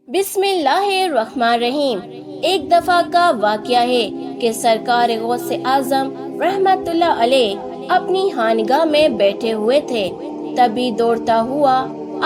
बिस्मिल्लाहिर्रहमानिर्रहीम। एक दफा का वाक़या है कि सरकार गौसे आज़म रहमतुल्लाह अलैह अपनी खानगाह में बैठे हुए थे। तभी दौड़ता हुआ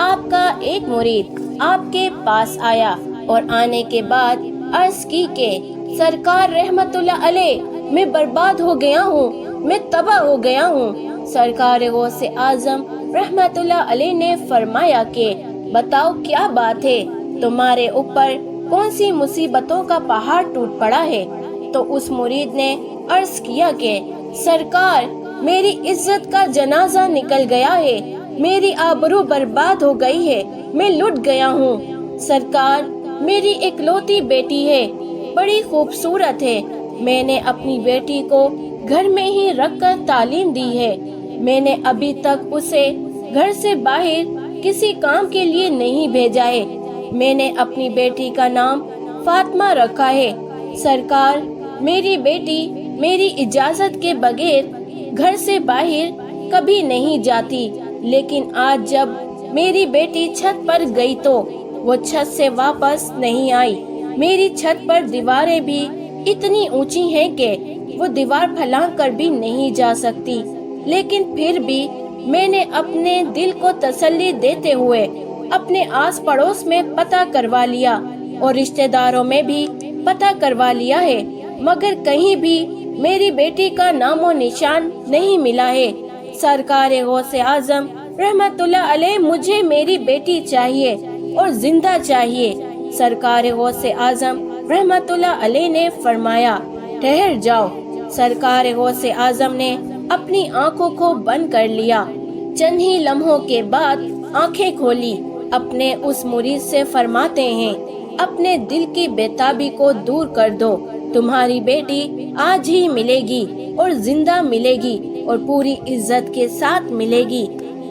आपका एक मुरीद आपके पास आया और आने के बाद अर्ज की कि सरकार रहमतुल्लाह अलैह मैं बर्बाद हो गया हूँ, मैं तबाह हो गया हूँ। सरकार गौसे आज़म रहमतुल्लाह अलैह ने फरमाया कि बताओ क्या बात है, तुम्हारे ऊपर कौन सी मुसीबतों का पहाड़ टूट पड़ा है। तो उस मुरीद ने अर्ज किया कि सरकार मेरी इज्जत का जनाजा निकल गया है, मेरी आबरू बर्बाद हो गई है, मैं लुट गया हूँ। सरकार मेरी इकलौती बेटी है, बड़ी खूबसूरत है, मैंने अपनी बेटी को घर में ही रखकर तालीम दी है, मैंने अभी तक उसे घर से बाहर किसी काम के लिए नहीं भेजा है, मैंने अपनी बेटी का नाम फातिमा रखा है। सरकार मेरी बेटी मेरी इजाजत के बगैर घर से बाहर कभी नहीं जाती, लेकिन आज जब मेरी बेटी छत पर गई तो वो छत से वापस नहीं आई। मेरी छत पर दीवारें भी इतनी ऊंची हैं कि वो दीवार फलांग कर भी नहीं जा सकती, लेकिन फिर भी मैंने अपने दिल को तसल्ली देते हुए अपने आस पड़ोस में पता करवा लिया और रिश्तेदारों में भी पता करवा लिया है, मगर कहीं भी मेरी बेटी का नामो निशान नहीं मिला है। सरकार गौसे आज़म रहमतुल्लाह अलैह मुझे मेरी बेटी चाहिए और जिंदा चाहिए। सरकार गौसे आज़म रहमतुल्लाह अलैह ने फरमाया ठहर जाओ। सरकार गौसे आज़म ने अपनी आंखों को बंद कर लिया। चंद ही लम्हों के बाद आंखें खोली। अपने उस मुरीद से फरमाते हैं अपने दिल की बेताबी को दूर कर दो, तुम्हारी बेटी आज ही मिलेगी और जिंदा मिलेगी और पूरी इज्जत के साथ मिलेगी।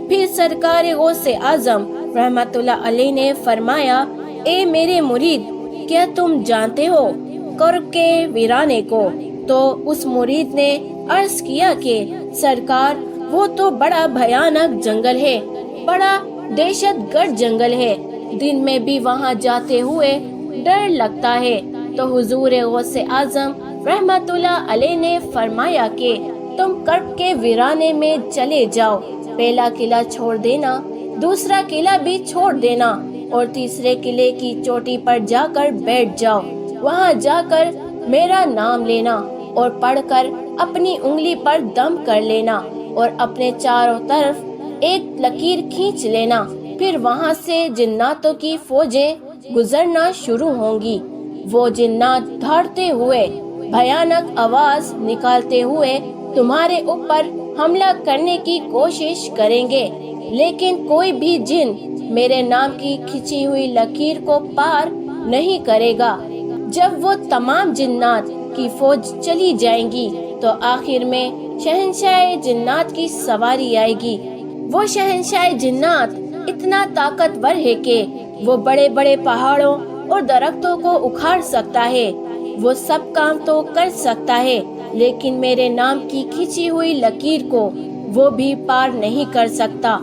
फिर सरकार गौसे आज़म रहमतुल्लाह अलैह ने फरमाया ए मेरे मुरीद, क्या तुम जानते हो कर्ब के वीराने को? तो उस मुरीद ने अर्ज किया कि सरकार वो तो बड़ा भयानक जंगल है, बड़ा दहशतगर्द जंगल है, दिन में भी वहाँ जाते हुए डर लगता है। तो हुजूर गौसे आज़म रहमतुल्लाह अलैह ने फरमाया कि तुम कर्ब के वीराने में चले जाओ, पहला किला छोड़ देना, दूसरा किला भी छोड़ देना और तीसरे किले की चोटी पर जाकर बैठ जाओ। वहाँ जाकर मेरा नाम लेना और पढ़कर अपनी उंगली पर दम कर लेना और अपने चारों तरफ एक लकीर खींच लेना। फिर वहाँ से जिन्नातों की फौजें गुजरना शुरू होंगी। वो जिन्नात दौड़ते हुए भयानक आवाज निकालते हुए तुम्हारे ऊपर हमला करने की कोशिश करेंगे, लेकिन कोई भी जिन मेरे नाम की खिंची हुई लकीर को पार नहीं करेगा। जब वो तमाम जिन्नात की फौज चली जाएंगी तो आखिर में शहंशाह जिन्नात की सवारी आएगी। वो शहंशाह जिन्नात इतना ताकतवर है कि वो बड़े बड़े पहाड़ों और दरख्तों को उखाड़ सकता है, वो सब काम तो कर सकता है, लेकिन मेरे नाम की खिंची हुई लकीर को वो भी पार नहीं कर सकता।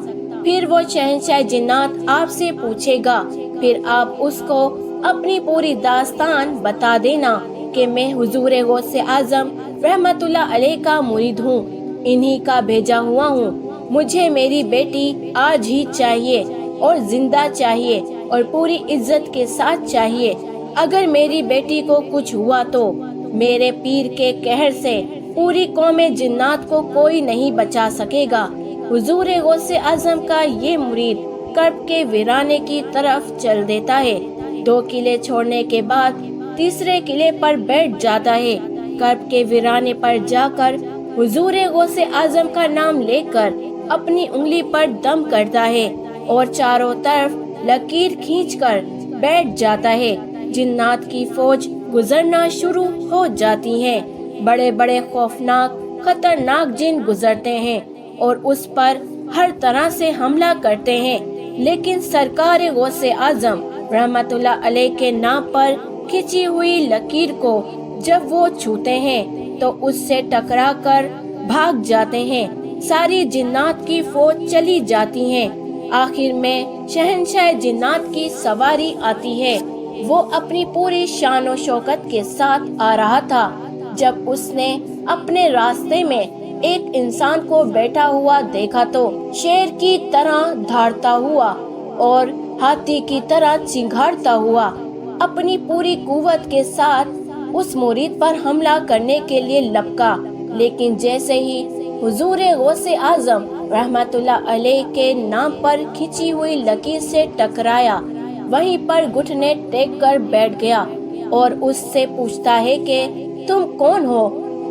फिर वो शहंशाह जिन्नात आपसे पूछेगा, फिर आप उसको अपनी पूरी दास्तान बता देना कि मैं हुजूर गौसे आज़म रहमतुल्लाह अलैह का मुरीद हूँ, इन्हीं का भेजा हुआ हूँ। मुझे मेरी बेटी आज ही चाहिए और जिंदा चाहिए और पूरी इज्जत के साथ चाहिए। अगर मेरी बेटी को कुछ हुआ तो मेरे पीर के कहर से पूरी कौमे जिन्नात को कोई नहीं बचा सकेगा। हुजूर गौसे आज़म का ये मुरीद कर्ब के वीराने की तरफ चल देता है। 2 किले छोड़ने के बाद तीसरे किले पर बैठ जाता है। कर्ब के वीराने पर जाकर हुजूर गौसे आज़म का नाम लेकर अपनी उंगली पर दम करता है और चारों तरफ लकीर खींचकर बैठ जाता है। जिन्नात की फौज गुजरना शुरू हो जाती है। बड़े बड़े खौफनाक खतरनाक जिन गुजरते हैं और उस पर हर तरह से हमला करते हैं, लेकिन सरकार गौसे आज़म रहमतुल्लाह अलैह के नाम पर खिंची हुई लकीर को जब वो छूते हैं तो उससे टकरा कर भाग जाते हैं। सारी जिन्नात की फौज चली जाती है। आखिर में शहंशाह जिन्नात की सवारी आती है। وہ اپنی پوری شان و شوکت کے ساتھ آ رہا تھا جب اس نے اپنے راستے میں ایک انسان کو بیٹھا ہوا دیکھا تو شیر کی طرح دھاڑتا ہوا اور ہاتھی کی طرح چنگھاڑتا ہوا اپنی پوری قوت کے ساتھ اس مرید پر حملہ کرنے کے لیے لپکا، لیکن جیسے ہی حضور غوث اعظم رحمت اللہ علیہ کے نام پر کھینچی ہوئی لکیر سے ٹکرایا، وہیں پر گھٹنے ٹیک کر بیٹھ گیا اور اس سے پوچھتا ہے کہ تم کون ہو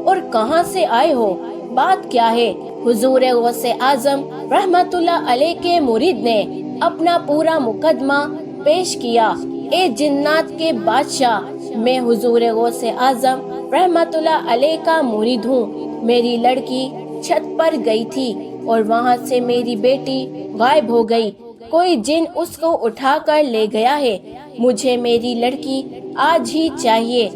اور کہاں سے آئے ہو، بات کیا ہے؟ حضور غوث اعظم رحمت اللہ علیہ کے مرید نے اپنا پورا مقدمہ پیش کیا۔ اے جنات کے بادشاہ، میں حضور غوث اعظم رحمت اللہ علیہ کا مرید ہوں۔ میری لڑکی چھت پر گئی تھی اور وہاں سے میری بیٹی غائب ہو گئی، کوئی جن اس کو اٹھا کر لے گیا ہے۔ مجھے میری لڑکی آج ہی چاہیے،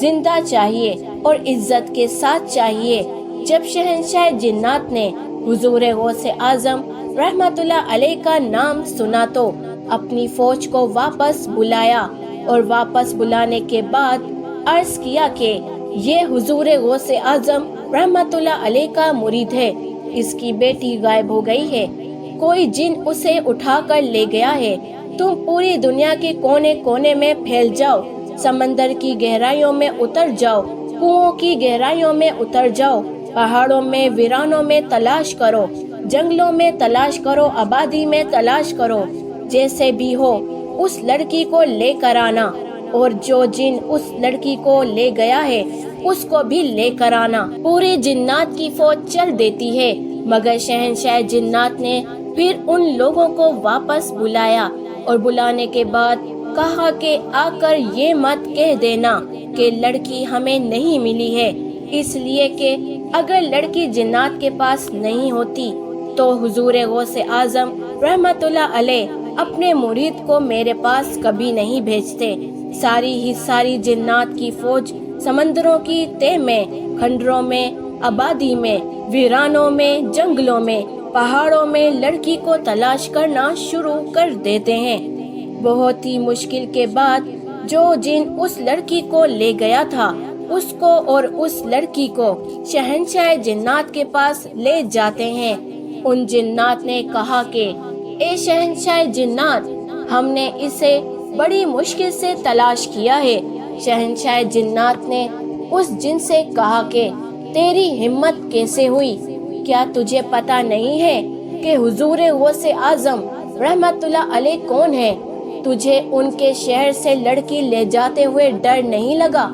زندہ چاہیے اور عزت کے ساتھ چاہیے۔ جب شہنشاہ جنات نے حضور غوث اعظم رحمت اللہ علیہ کا نام سنا تو اپنی فوج کو واپس بلایا اور واپس بلانے کے بعد عرض کیا کہ یہ حضور غوث اعظم رحمت اللہ علیہ کا مرید ہے، اس کی بیٹی غائب ہو گئی ہے، کوئی جن اسے اٹھا کر لے گیا ہے۔ تم پوری دنیا کے کونے کونے میں پھیل جاؤ، سمندر کی گہرائیوں میں اتر جاؤ، کنووں کی گہرائیوں میں اتر جاؤ، پہاڑوں میں ویرانوں میں تلاش کرو، جنگلوں میں تلاش کرو، آبادی میں تلاش کرو، جیسے بھی ہو اس لڑکی کو لے کر آنا، اور جو جن اس لڑکی کو لے گیا ہے اس کو بھی لے کر آنا۔ پوری جنات کی فوج چل دیتی ہے، مگر شہنشاہ جنات نے پھر ان لوگوں کو واپس بلایا اور بلانے کے بعد کہا کہ آ کر یہ مت کہہ دینا کہ لڑکی ہمیں نہیں ملی ہے، اس لیے کہ اگر لڑکی جنات کے پاس نہیں ہوتی تو حضور غوث اعظم رحمت اللہ علیہ اپنے مرید کو میرے پاس کبھی نہیں بھیجتے۔ ساری جنات کی فوج سمندروں کی تہ میں، کھنڈروں میں، آبادی میں، ویرانوں میں، جنگلوں میں، پہاڑوں میں لڑکی کو تلاش کرنا شروع کر دیتے ہیں۔ بہت ہی مشکل کے بعد جو جن اس لڑکی کو لے گیا تھا اس کو اور اس لڑکی کو شہنشاہ جنات کے پاس لے جاتے ہیں۔ ان جنات نے کہا کہ اے شہنشاہ جنات، ہم نے اسے بڑی مشکل سے تلاش کیا ہے۔ شہنشاہ جنات نے اس جن سے کہا کہ تیری ہمت کیسے ہوئی؟ کیا تجھے پتا نہیں ہے کہ حضور غوث اعظم رحمت اللہ علیہ کون ہے؟ تجھے ان کے شہر سے لڑکی لے جاتے ہوئے ڈر نہیں لگا؟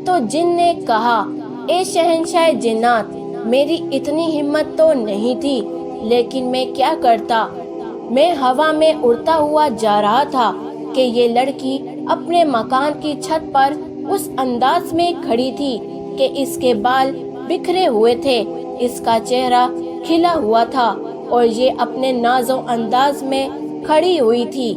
تو جن نے کہا اے شہنشاہ جنات، میری اتنی ہمت تو نہیں تھی، لیکن میں کیا کرتا، میں ہوا میں اڑتا ہوا جا رہا تھا کہ یہ لڑکی اپنے مکان کی چھت پر اس انداز میں کھڑی تھی کہ اس کے بال بکھرے ہوئے تھے، اس کا چہرہ کھلا ہوا تھا اور یہ اپنے ناز و انداز میں کھڑی ہوئی تھی۔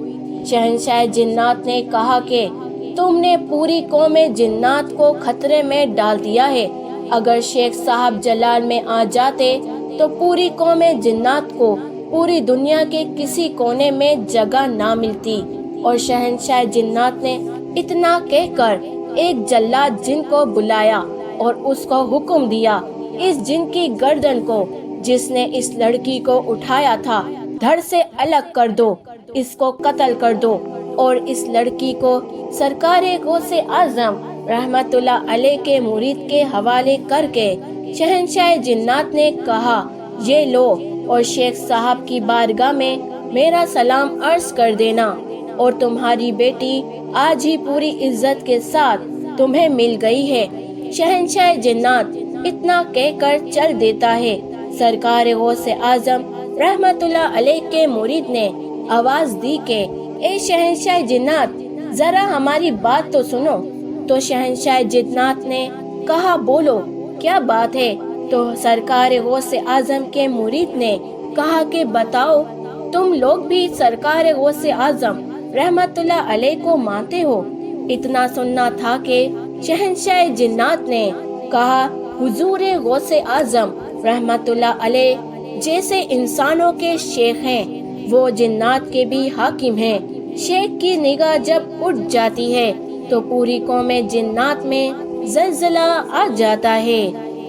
شہنشاہ جنات نے کہا کہ تم نے پوری قوم جنات کو خطرے میں ڈال دیا ہے، اگر شیخ صاحب جلال میں آ جاتے تو پوری قوم جنات کو پوری دنیا کے کسی کونے میں جگہ نہ ملتی۔ اور شہنشاہ جنات نے اتنا کہہ کر ایک جلاد جن کو بلایا اور اس کو حکم دیا، اس جن کی گردن کو جس نے اس لڑکی کو اٹھایا تھا دھڑ سے الگ کر دو، اس کو قتل کر دو، اور اس لڑکی کو سرکار غوث اعظم رحمت اللہ علیہ کے مرید کے حوالے کر کے شہنشاہ جنات نے کہا یہ لو اور شیخ صاحب کی بارگاہ میں میرا سلام عرض کر دینا، اور تمہاری بیٹی آج ہی پوری عزت کے ساتھ تمہیں مل گئی ہے۔ شہنشاہ جنات اتنا کہہ کر چل دیتا ہے۔ سرکار غوث اعظم رحمت اللہ علیہ کے مرید نے آواز دی کہ اے شہنشاہ جنات، ذرا ہماری بات تو سنو۔ تو شہنشاہ جنات نے کہا بولو، کیا بات ہے؟ تو سرکار غوث اعظم کے مرید نے کہا کہ بتاؤ، تم لوگ بھی سرکار غوث اعظم رحمت اللہ علیہ کو مانتے ہو؟ اتنا سننا تھا کہ شہنشاہ جنات نے کہا حضور غوث اعظم رحمت اللہ علیہ جیسے انسانوں کے شیخ ہیں، وہ جنات کے بھی حاکم ہیں، शेख की निगाह जब उठ जाती है तो पूरी कौमे जिन्नात में जलजला आ जाता है।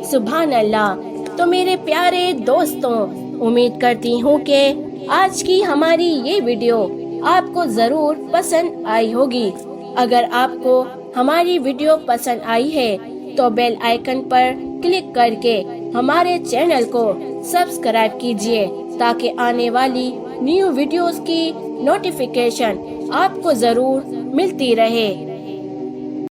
सुभान अल्लाह। तो मेरे प्यारे दोस्तों, उम्मीद करती हूँ कि आज की हमारी ये वीडियो आपको ज़रूर पसंद आई होगी। अगर आपको हमारी वीडियो पसंद आई है तो बेल आइकन पर क्लिक करके हमारे चैनल को सब्सक्राइब कीजिए ताकि आने वाली न्यू वीडियोस की नोटिफिकेशन आपको ज़रूर मिलती रहे।